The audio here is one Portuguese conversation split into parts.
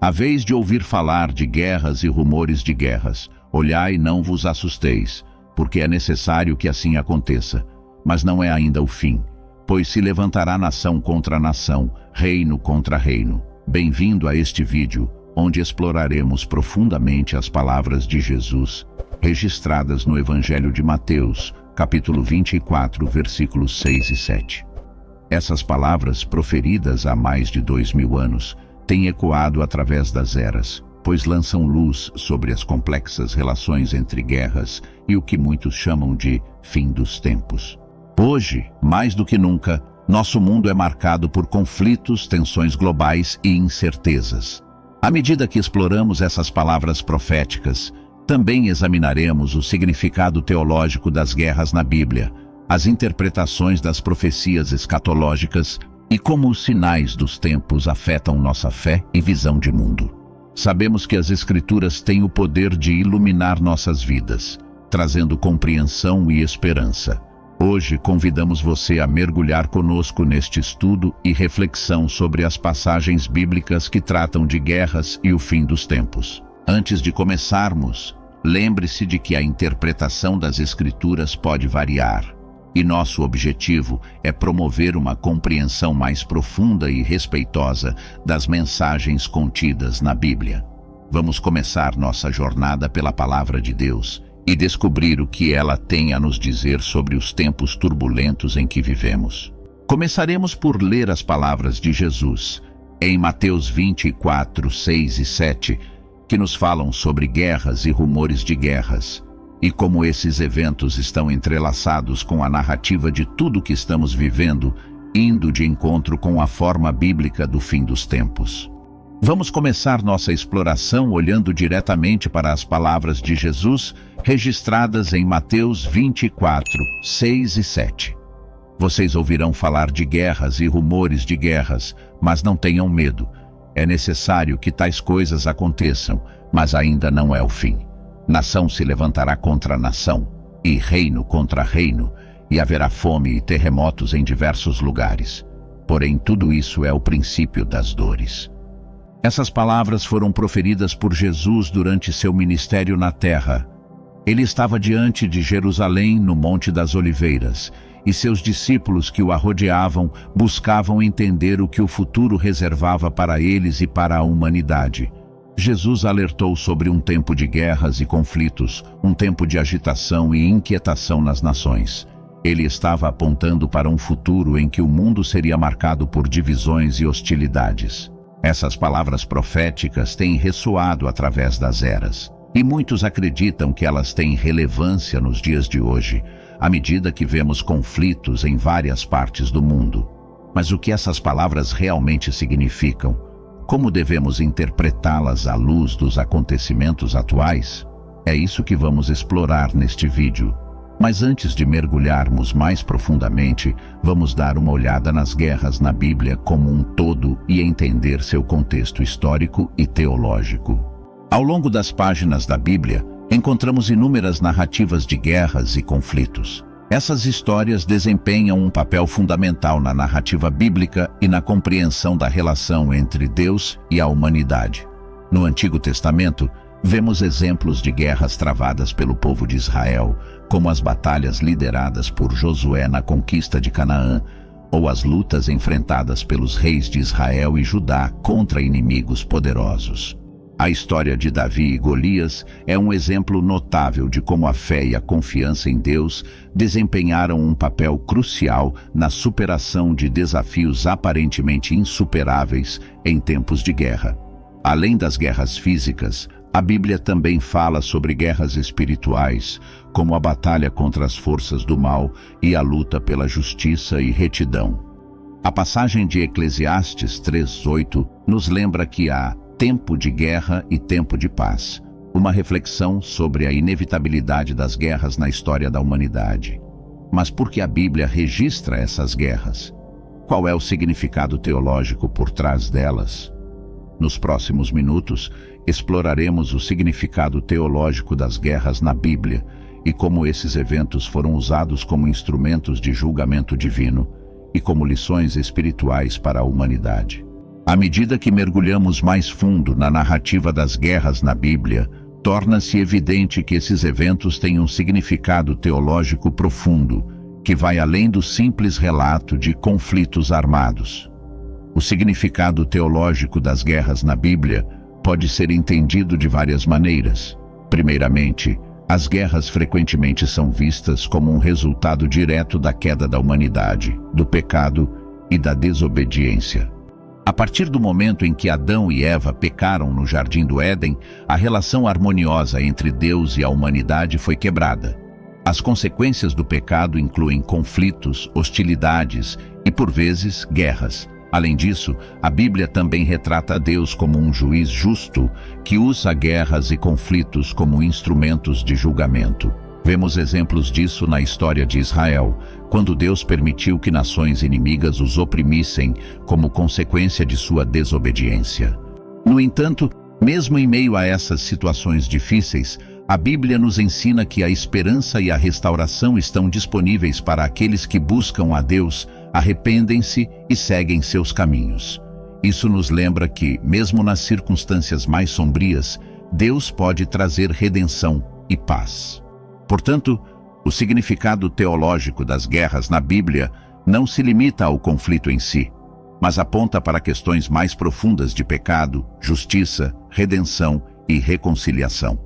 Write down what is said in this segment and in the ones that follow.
Haveis de ouvir falar de guerras e rumores de guerras. Olhai e não vos assusteis, porque é necessário que assim aconteça. Mas não é ainda o fim, pois se levantará nação contra nação, reino contra reino. Bem-vindo a este vídeo, onde exploraremos profundamente as palavras de Jesus, registradas no Evangelho de Mateus, capítulo 24, versículos 6 e 7. Essas palavras, proferidas há mais de 2000 anos, têm ecoado através das eras, pois lançam luz sobre as complexas relações entre guerras e o que muitos chamam de fim dos tempos. Hoje, mais do que nunca, nosso mundo é marcado por conflitos, tensões globais e incertezas. À medida que exploramos essas palavras proféticas, também examinaremos o significado teológico das guerras na Bíblia, as interpretações das profecias escatológicas e como os sinais dos tempos afetam nossa fé e visão de mundo. Sabemos que as Escrituras têm o poder de iluminar nossas vidas, trazendo compreensão e esperança. Hoje convidamos você a mergulhar conosco neste estudo e reflexão sobre as passagens bíblicas que tratam de guerras e o fim dos tempos. Antes de começarmos, lembre-se de que a interpretação das Escrituras pode variar, e nosso objetivo é promover uma compreensão mais profunda e respeitosa das mensagens contidas na Bíblia. Vamos começar nossa jornada pela Palavra de Deus e descobrir o que ela tem a nos dizer sobre os tempos turbulentos em que vivemos. Começaremos por ler as palavras de Jesus, em Mateus 24, 6 e 7, que nos falam sobre guerras e rumores de guerras, e como esses eventos estão entrelaçados com a narrativa de tudo que estamos vivendo, indo de encontro com a forma bíblica do fim dos tempos. Vamos começar nossa exploração olhando diretamente para as palavras de Jesus, registradas em Mateus 24, 6 e 7. Vocês ouvirão falar de guerras e rumores de guerras, mas não tenham medo. É necessário que tais coisas aconteçam, mas ainda não é o fim. Nação se levantará contra nação, e reino contra reino, e haverá fome e terremotos em diversos lugares. Porém, tudo isso é o princípio das dores. Essas palavras foram proferidas por Jesus durante seu ministério na terra. Ele estava diante de Jerusalém, no Monte das Oliveiras, e seus discípulos que o arrodeavam buscavam entender o que o futuro reservava para eles e para a humanidade. Jesus alertou sobre um tempo de guerras e conflitos, um tempo de agitação e inquietação nas nações. Ele estava apontando para um futuro em que o mundo seria marcado por divisões e hostilidades. Essas palavras proféticas têm ressoado através das eras, e muitos acreditam que elas têm relevância nos dias de hoje, à medida que vemos conflitos em várias partes do mundo. Mas o que essas palavras realmente significam? Como devemos interpretá-las à luz dos acontecimentos atuais? É isso que vamos explorar neste vídeo. Mas antes de mergulharmos mais profundamente, vamos dar uma olhada nas guerras na Bíblia como um todo e entender seu contexto histórico e teológico. Ao longo das páginas da Bíblia, encontramos inúmeras narrativas de guerras e conflitos. Essas histórias desempenham um papel fundamental na narrativa bíblica e na compreensão da relação entre Deus e a humanidade. No Antigo Testamento, vemos exemplos de guerras travadas pelo povo de Israel, como as batalhas lideradas por Josué na conquista de Canaã, ou as lutas enfrentadas pelos reis de Israel e Judá contra inimigos poderosos. A história de Davi e Golias é um exemplo notável de como a fé e a confiança em Deus desempenharam um papel crucial na superação de desafios aparentemente insuperáveis em tempos de guerra. Além das guerras físicas, a Bíblia também fala sobre guerras espirituais, como a batalha contra as forças do mal e a luta pela justiça e retidão. A passagem de Eclesiastes 3:8 nos lembra que há tempo de guerra e tempo de paz, uma reflexão sobre a inevitabilidade das guerras na história da humanidade. Mas por que a Bíblia registra essas guerras? Qual é o significado teológico por trás delas? Nos próximos minutos, exploraremos o significado teológico das guerras na Bíblia e como esses eventos foram usados como instrumentos de julgamento divino e como lições espirituais para a humanidade. À medida que mergulhamos mais fundo na narrativa das guerras na Bíblia, torna-se evidente que esses eventos têm um significado teológico profundo, que vai além do simples relato de conflitos armados. O significado teológico das guerras na Bíblia pode ser entendido de várias maneiras. Primeiramente, as guerras frequentemente são vistas como um resultado direto da queda da humanidade, do pecado e da desobediência. A partir do momento em que Adão e Eva pecaram no Jardim do Éden, a relação harmoniosa entre Deus e a humanidade foi quebrada. As consequências do pecado incluem conflitos, hostilidades e, por vezes, guerras. Além disso, a Bíblia também retrata Deus como um juiz justo que usa guerras e conflitos como instrumentos de julgamento. Vemos exemplos disso na história de Israel, quando Deus permitiu que nações inimigas os oprimissem como consequência de sua desobediência. No entanto, mesmo em meio a essas situações difíceis, a Bíblia nos ensina que a esperança e a restauração estão disponíveis para aqueles que buscam a Deus, arrependem-se e seguem seus caminhos. Isso nos lembra que, mesmo nas circunstâncias mais sombrias, Deus pode trazer redenção e paz. Portanto, o significado teológico das guerras na Bíblia não se limita ao conflito em si, mas aponta para questões mais profundas de pecado, justiça, redenção e reconciliação.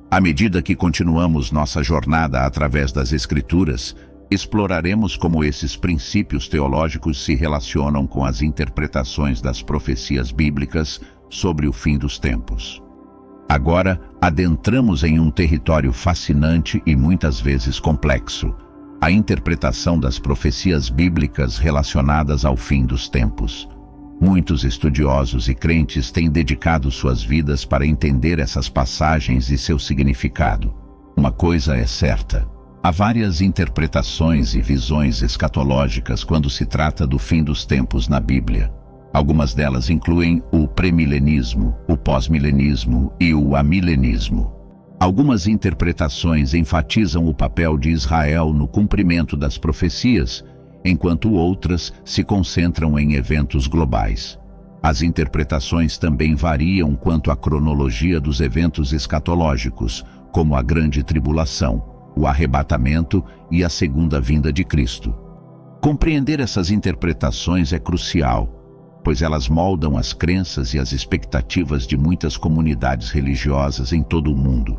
À medida que continuamos nossa jornada através das Escrituras, exploraremos como esses princípios teológicos se relacionam com as interpretações das profecias bíblicas sobre o fim dos tempos. Agora, adentramos em um território fascinante e muitas vezes complexo: a interpretação das profecias bíblicas relacionadas ao fim dos tempos. Muitos estudiosos e crentes têm dedicado suas vidas para entender essas passagens e seu significado. Uma coisa é certa: há várias interpretações e visões escatológicas quando se trata do fim dos tempos na Bíblia. Algumas delas incluem o premilenismo, o pós-milenismo e o amilenismo. Algumas interpretações enfatizam o papel de Israel no cumprimento das profecias, enquanto outras se concentram em eventos globais. As interpretações também variam quanto à cronologia dos eventos escatológicos, como a Grande Tribulação, o arrebatamento e a segunda vinda de Cristo. Compreender essas interpretações é crucial, pois elas moldam as crenças e as expectativas de muitas comunidades religiosas em todo o mundo.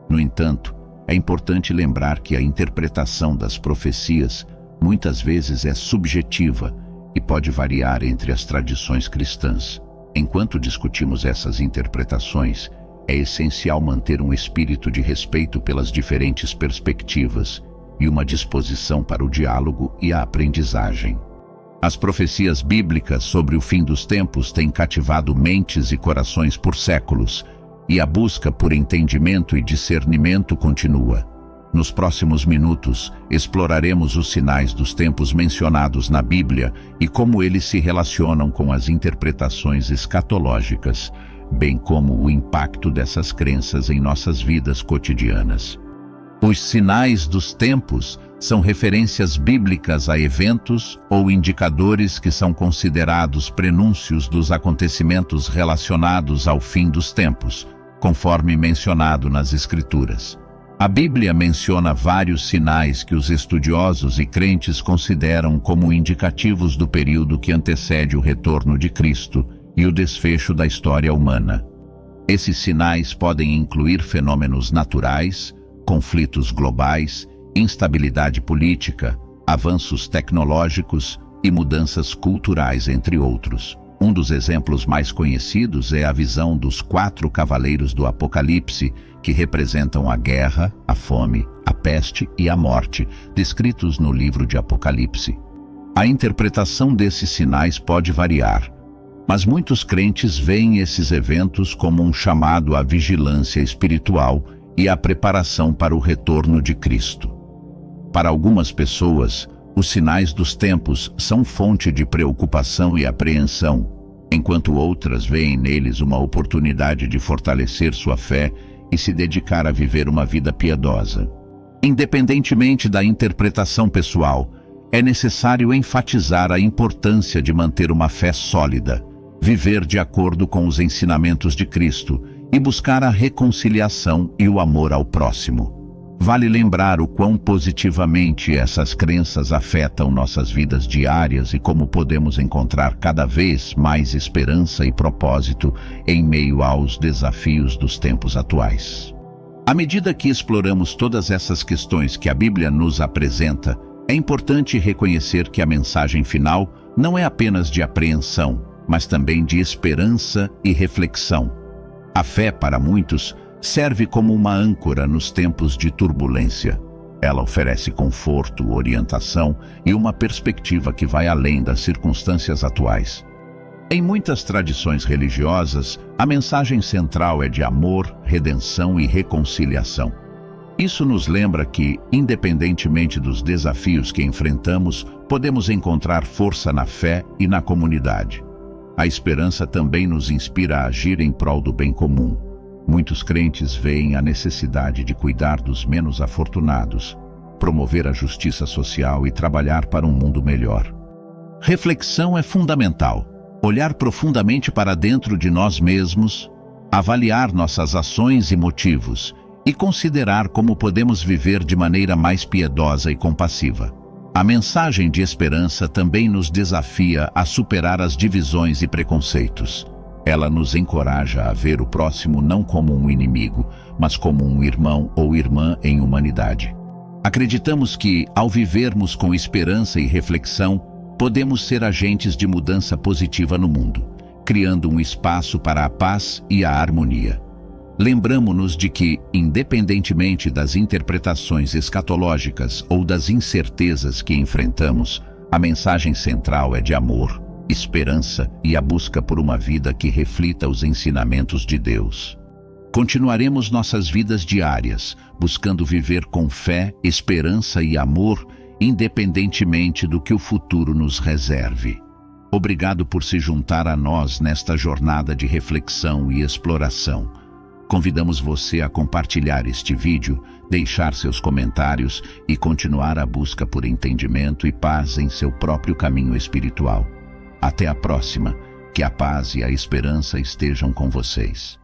No entanto, é importante lembrar que a interpretação das profecias muitas vezes é subjetiva e pode variar entre as tradições cristãs. Enquanto discutimos essas interpretações, é essencial manter um espírito de respeito pelas diferentes perspectivas e uma disposição para o diálogo e a aprendizagem. As profecias bíblicas sobre o fim dos tempos têm cativado mentes e corações por séculos, e a busca por entendimento e discernimento continua. Nos próximos minutos, exploraremos os sinais dos tempos mencionados na Bíblia e como eles se relacionam com as interpretações escatológicas, bem como o impacto dessas crenças em nossas vidas cotidianas. Os sinais dos tempos são referências bíblicas a eventos ou indicadores que são considerados prenúncios dos acontecimentos relacionados ao fim dos tempos, conforme mencionado nas Escrituras. A Bíblia menciona vários sinais que os estudiosos e crentes consideram como indicativos do período que antecede o retorno de Cristo e o desfecho da história humana. Esses sinais podem incluir fenômenos naturais, conflitos globais, instabilidade política, avanços tecnológicos e mudanças culturais, entre outros. Um dos exemplos mais conhecidos é a visão dos 4 cavaleiros do Apocalipse, que representam a guerra, a fome, a peste e a morte, descritos no livro de Apocalipse. A interpretação desses sinais pode variar, mas muitos crentes veem esses eventos como um chamado à vigilância espiritual e à preparação para o retorno de Cristo. Para algumas pessoas, os sinais dos tempos são fonte de preocupação e apreensão, enquanto outras veem neles uma oportunidade de fortalecer sua fé e se dedicar a viver uma vida piedosa. Independentemente da interpretação pessoal, é necessário enfatizar a importância de manter uma fé sólida, viver de acordo com os ensinamentos de Cristo e buscar a reconciliação e o amor ao próximo. Vale lembrar o quão positivamente essas crenças afetam nossas vidas diárias e como podemos encontrar cada vez mais esperança e propósito em meio aos desafios dos tempos atuais. À medida que exploramos todas essas questões que a Bíblia nos apresenta, é importante reconhecer que a mensagem final não é apenas de apreensão, mas também de esperança e reflexão. A fé, para muitos, serve como uma âncora nos tempos de turbulência. Ela oferece conforto, orientação e uma perspectiva que vai além das circunstâncias atuais. Em muitas tradições religiosas, a mensagem central é de amor, redenção e reconciliação. Isso nos lembra que, independentemente dos desafios que enfrentamos, podemos encontrar força na fé e na comunidade. A esperança também nos inspira a agir em prol do bem comum. Muitos crentes veem a necessidade de cuidar dos menos afortunados, promover a justiça social e trabalhar para um mundo melhor. Reflexão é fundamental. Olhar profundamente para dentro de nós mesmos, avaliar nossas ações e motivos e considerar como podemos viver de maneira mais piedosa e compassiva. A mensagem de esperança também nos desafia a superar as divisões e preconceitos. Ela nos encoraja a ver o próximo não como um inimigo, mas como um irmão ou irmã em humanidade. Acreditamos que, ao vivermos com esperança e reflexão, podemos ser agentes de mudança positiva no mundo, criando um espaço para a paz e a harmonia. Lembramo-nos de que, independentemente das interpretações escatológicas ou das incertezas que enfrentamos, a mensagem central é de amor, esperança e a busca por uma vida que reflita os ensinamentos de Deus. Continuaremos nossas vidas diárias, buscando viver com fé, esperança e amor, independentemente do que o futuro nos reserve. Obrigado por se juntar a nós nesta jornada de reflexão e exploração. Convidamos você a compartilhar este vídeo, deixar seus comentários e continuar a busca por entendimento e paz em seu próprio caminho espiritual. Até a próxima, que a paz e a esperança estejam com vocês.